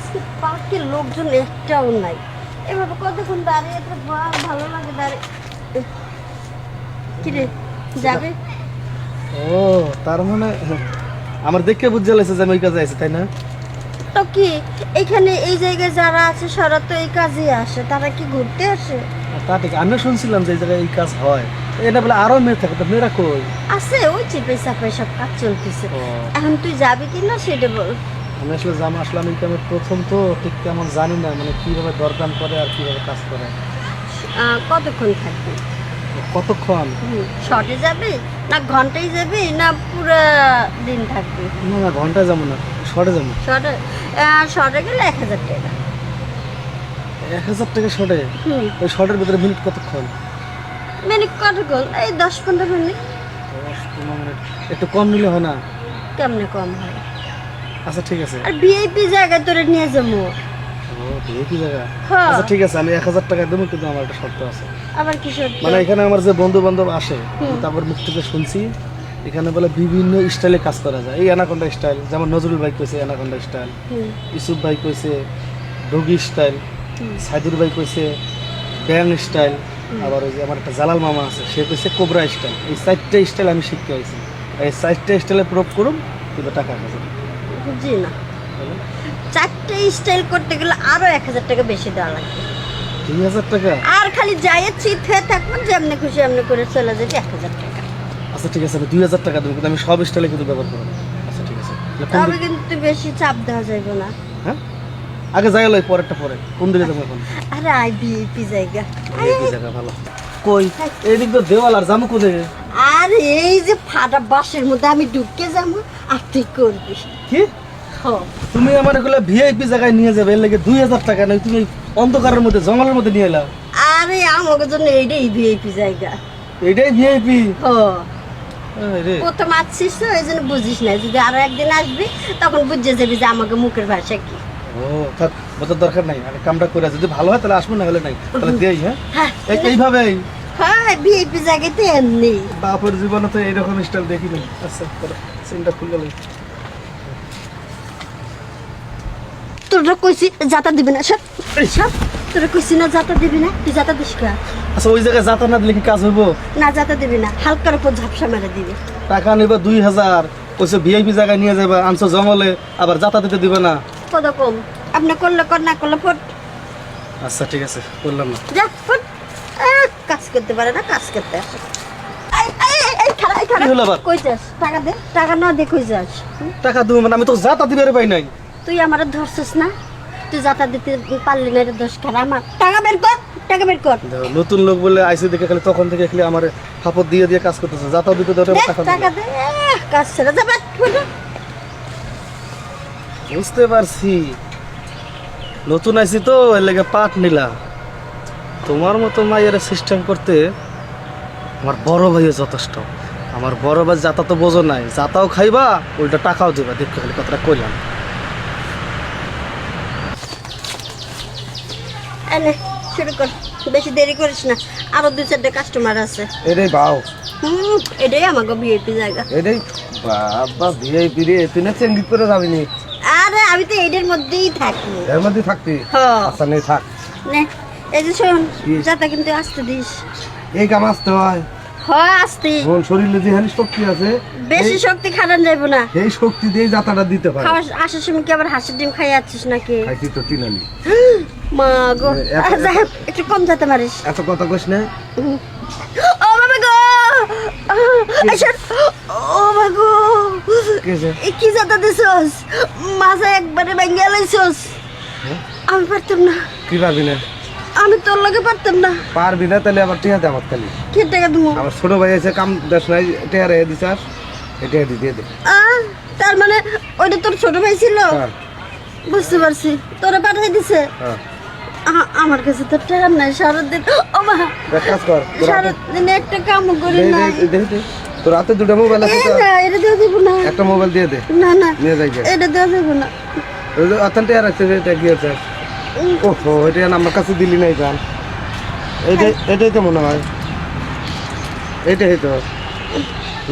আজকে পার্কে লোকজন একটাও নাই। এভাবে কতক্ষণ দাঁড়িয়ে তো ভালো লাগে দাঁড়িয়ে। কিরে যাবে? ও তার মানে আমার দেখে বুঝতে লাগছে যে আমি ওই কাজে আছি, তাই না? তো কি এখানে এই জায়গায় যারা আছে সারা তো এই কাজে আসে, তারা কি ঘুরতে আসে? তা ঠিক, আমিও শুনছিলাম যে এই জায়গায় এই কাজ হয়। এটা বলে আরো মেয়ে থাকে, তো মেয়েরা কই? আছে ওই চিপে চাপে সব কাজ চলতেছে। ও, এখন তুই যাবি কি না সেটা বল। আমি আসলে জামা আসলাম এই কামে প্রথম, তো ঠিক তেমন জানি না মানে কিভাবে দরদাম করে আর কিভাবে কাজ করে। কতক্ষণ থাকবি? কতক্ষণ? শর্টে যাবি না ঘন্টায় যাবি না পুরো দিন থাকবি? না না, ঘন্টায় যাবো না, শর্টে যাবো। শর্টে শর্টে গেলে 1000 টাকা। 1000 টাকা শর্টে? ওই শর্টের ভিতরে মিনিট কতক্ষণ? মিনিট কতক্ষণ? এই 10-15 মিনিট। 10-15 মিনিট। একটু কম নিলে হয় না? কেমনে কম হয়? আচ্ছা ঠিক আছে। আর ভিআইপি জায়গায় তোরে নিয়ে যাবো। ও ভিআইপি জায়গা? হ্যাঁ। আচ্ছা ঠিক আছে, আমি 1000 টাকা দেবো, কিন্তু আমার একটা শর্ত আছে। আবার কি শর্ত? মানে এখানে আমার যে বন্ধু বান্ধব আসে, তারপর মুখ থেকে শুনছি এখানে বলে বিভিন্ন স্টাইলে কাজ করা যায়। এই অ্যানাকোন্ডা স্টাইল, যেমন নজরুল ভাই কইছে অ্যানাকোন্ডা স্টাইল, ইউসুফ ভাই কইছে ডগি স্টাইল, সাইদুর ভাই কইছে ব্যাং স্টাইল, আবার ওই যে আমার একটা জালাল মামা আছে সে কইছে কোবরা স্টাইল। এই 4টে স্টাইল আমি শিখতে হয়েছি। এই 4টে স্টাইলে প্রয়োগ করুন, কিন্তু টাকা আছে। জি না, 4টে স্টাইল করতে গেলে আরো 1000 টাকা বেশি দেওয়া লাগবে। 2000 টাকা? আর খালি যাইয়ে চিত হয়ে থাকবো, যেমনি খুশি এমনি করে চলে যাবে 1000 টাকা। আচ্ছা ঠিক আছে, আমি 2000 টাকা দেবো, কিন্তু আমি সব স্টাইলে কিন্তু ব্যবহার করবো। আচ্ছা ঠিক আছে। তবে কিন্তু বেশি চাপ দেওয়া যাবে না। হ্যাঁ, আগে যাই হলো, পরেরটা পরে। কোন দিকে যাবো এখন? আরে আই ভিআইপি জায়গা। এই জায়গা ভালো। কই এইদিক তো দেওয়াল, আর যাবো কোথায়? আর এই যে ফাটা বাসের মধ্যে আমি ঢুকে যাবো আর তুই করবি কি? তুমি আমার এগুলো ভিআইপি জায়গায় নিয়ে যাবে, এর লাগে 2000 টাকা নয়, তুমি অন্ধকারের মধ্যে জঙ্গলের মধ্যে নিয়ে এলাও। আরে আমাকে জন্য এইটাই ভিআইপি জায়গা। এটাই ভিআইপি? প্রথম আসছিস তো এই জন্য বুঝিস না, যদি আরো একদিন আসবি তখন বুঝে যাবি যে আমাকে মুখের ভাষা কি। ও থাক, বোঝার দরকার নাই, আগে কামটা করে যদি ভালো হয় তাহলে আসবো, না হলে নাই তাহলে দেই। হ্যাঁ এইভাবেই। হ্যাঁ ভিআইপি জায়গাতে এমনি। বাপের জীবনে তো এইরকম স্টাইল দেখিনি। আচ্ছা সিনটা খুলে গেল। তোরা কইছি যাতা দিবি না, সব সব তোরা কইছি না যাতা দিবি না, তুই যাতা দিস কা? আচ্ছা ওই জায়গায় যাতা না দিলে কি কাজ হইব? না যাতা দিবি না, হালকার উপর ঝাপসা মেরে দিবি। টাকা নেবা 2000, কইছে ভিআইপি জায়গায় নিয়ে যাবে, আনছো জঙ্গলে, আবার যাতা দিতে দিবে না। কত কম? আপনি করলে কর, না করলে ফট। আচ্ছা ঠিক আছে, করলাম না। যা ফট। কাজ করতে পারে না, কাজ করতে আসে। কি হলো আবার? কই যাস? টাকা দে, টাকা না দে কই যাস? টাকা দেবো মানে? আমি তো যাতা দিবে পাই নাই। তুই আমার ধরছিস না, তুই যাতা দিতে পারলি না, এটা দোষ কার আমার? টাকা বের কর, টাকা বের কর। দেখো, নতুন লোক বলে আইসি দেখে খালি তখন থেকে খালি আমার হাপত দিয়ে দিয়ে কাজ করতেছে, যাতাও দিতে দেওয়া দে, টাকা টাকা দিবে। দে, কাজ ছেড়ে যা বাট। বুঝতে পারছি, নতুন আইসি তো এর লেগে পাট নিলা। তোমার মতো মায়ের সিস্টেম করতে আমার বড় ভাইও যথেষ্ট। আমার বড় ভাই যাতা তো বোঝো নাই, যাতাও খাইবা উল্টা টাকাও দিবা। দেখো খালি কথাটা কইলাম। এনে শুরু কর, বেশি দেরি করিস না, আরো 2-4টা কাস্টমার আছে। এটাই বাও, এটাই আমাকে ভিআইপি জায়গা। এটাই বাবা ভিআইপি রে, তুই না চেঞ্জ করে যাবি নি? আরে আমি তো এদের মধ্যেই থাকি। এর মধ্যে থাকতি? হ্যাঁ। আচ্ছা নেই থাক। নে এই যে শোন, যাতা কিন্তু আসতে দিস। এই কাম আসতে হয়। হয় আসতে। বল শরীরে যে হানি শক্তি আছে, বেশি শক্তি খাটান যাইব না। এই শক্তি দিয়ে যাতাটা দিতে হয়। খাওয়ার আসার সময় কি আবার হাঁসের ডিম খাই যাচ্ছিস নাকি? খাইছি তো চিনালি। মা গো, যাই হোক, একটু কম যেতে পারিস। এত কথা কইস না। ও বাবা গো, আচ্ছা, ও বাবা গো, কি যাতা দিছস? মাথা একবারে ভেঙে লাইছস। আমি পারতাম না। কি পারবি না? আমি তোর লগে পারতাম না। পারবি না তাহলে আবার টিয়া দে আমার খালি। কি টাকা দেবো? আমার ছোট ভাই আছে, কাম দেশ নাই, টিয়া রে দিছাস, এটা দিয়ে দে। তার মানে ওইটা তোর ছোট ভাই ছিল? হ্যাঁ বুঝতে পারছি, তোরা পাঠাই দিছে। হ্যাঁ, আমার কাছে তো টাকা নাই সারাদিন। ও মা, এক কাজ কর, সারাদিন একটা কামও করি না। দে তোর হাতে দুটো মোবাইল আছে তো, না, এটা দেওয়া যাবো না। একটা মোবাইল দিয়ে দে। না না, নিয়ে যাই গে। এটা দেওয়া যাবো না। ওই যে অতন টিয়া রাখছে, এটা কি আছে? ওহো, এটা আমার কাছে দিলি নাই জান। এটাই তো মনে হয়, এইটাই তো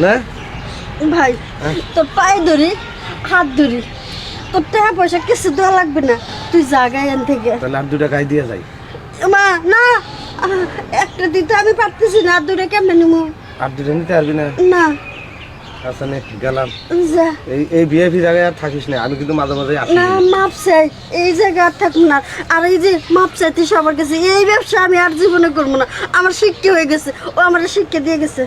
না ভাই, তোর পায়ে ধরি, হাত ধরি, তোর টাকা পয়সা কিছু দেওয়া লাগবে না। তুই তুই জাগাই এন থেকে। তাহলে আর 2 টাকা দিয়ে যাই। মা না, একটা দিতে আমি পারতেছি না, আর 2 টাকা কেমনে নিমু? আর 2 টাকা নিতে পারবি না? না। আচ্ছা নে গেলাম। যা। এই ভিআইপি জায়গায় আর থাকিস না, আমি কিন্তু মাঝে মাঝে আসি। না মাপ চাই, এই জায়গা আর থাকুন না। আর এই যে মাপ চাইতে সবার কাছে, এই ব্যবসা আমি আর জীবনে করবো না। আমার শিক্ষা হয়ে গেছে, ও আমার শিক্ষা দিয়ে গেছে।